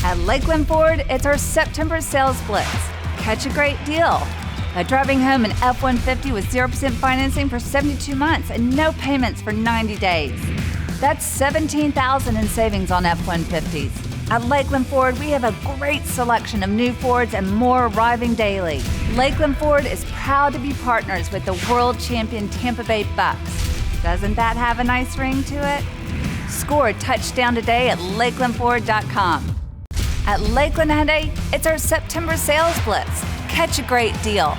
At Lakeland Ford, it's our September sales blitz. Catch a great deal by driving home an F-150 with 0% financing for 72 months and no payments for 90 days. That's $17,000 in savings on F-150s. At Lakeland Ford, we have a great selection of new Fords and more arriving daily. Lakeland Ford is proud to be partners with the world champion Tampa Bay Bucks. Doesn't that have a nice ring to it? Score a touchdown today at lakelandford.com. At Lakeland Hyundai, it's our September sales blitz. Catch a great deal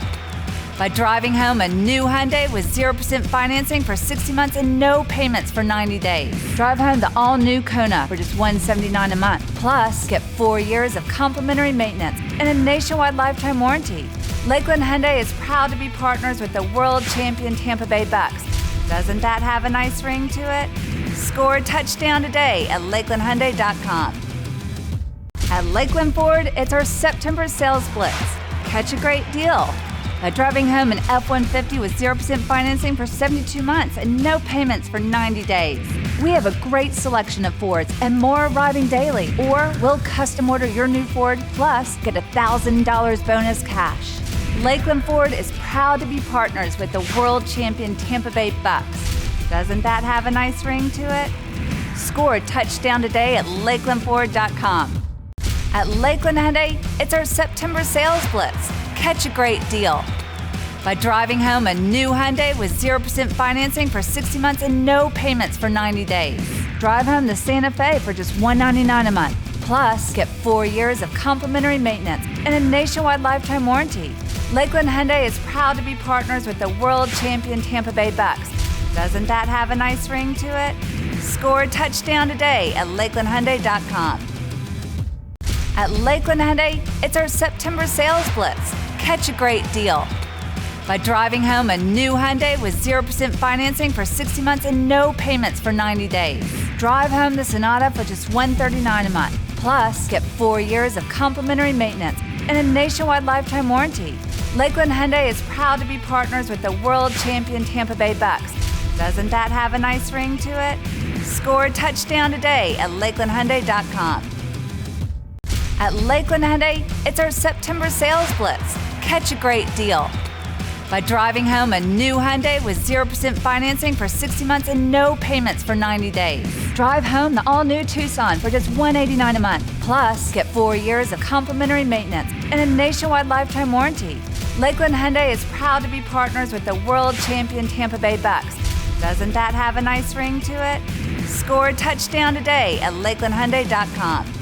by driving home a new Hyundai with 0% financing for 60 months and no payments for 90 days. Drive home the all-new Kona for just $179 a month. Plus, get 4 years of complimentary maintenance and a nationwide lifetime warranty. Lakeland Hyundai is proud to be partners with the world champion Tampa Bay Bucks. Doesn't that have a nice ring to it? Score a touchdown today at lakelandhyundai.com. At Lakeland Ford, it's our September sales blitz. Catch a great deal by driving home an F-150 with 0% financing for 72 months and no payments for 90 days. We have a great selection of Fords and more arriving daily, or we'll custom order your new Ford plus get $1,000 bonus cash. Lakeland Ford is proud to be partners with the world champion Tampa Bay Bucks. Doesn't that have a nice ring to it? Score a touchdown today at lakelandford.com. At Lakeland Hyundai, it's our September sales blitz. Catch a great deal by driving home a new Hyundai with 0% financing for 60 months and no payments for 90 days. Drive home the Santa Fe for just $199 a month. Plus, get 4 years of complimentary maintenance and a nationwide lifetime warranty. Lakeland Hyundai is proud to be partners with the world champion Tampa Bay Bucks. Doesn't that have a nice ring to it? Score a touchdown today at lakelandhyundai.com. At Lakeland Hyundai, it's our September sales blitz. Catch a great deal by driving home a new Hyundai with 0% financing for 60 months and no payments for 90 days. Drive home the Sonata for just $139 a month. Plus, get 4 years of complimentary maintenance and a nationwide lifetime warranty. Lakeland Hyundai is proud to be partners with the world champion Tampa Bay Bucks. Doesn't that have a nice ring to it? Score a touchdown today at lakelandhyundai.com. At Lakeland Hyundai, it's our September sales blitz. Catch a great deal by driving home a new Hyundai with 0% financing for 60 months and no payments for 90 days. Drive home the all-new Tucson for just $189 a month. Plus, get 4 years of complimentary maintenance and a nationwide lifetime warranty. Lakeland Hyundai is proud to be partners with the world champion Tampa Bay Bucks. Doesn't that have a nice ring to it? Score a touchdown today at lakelandhyundai.com.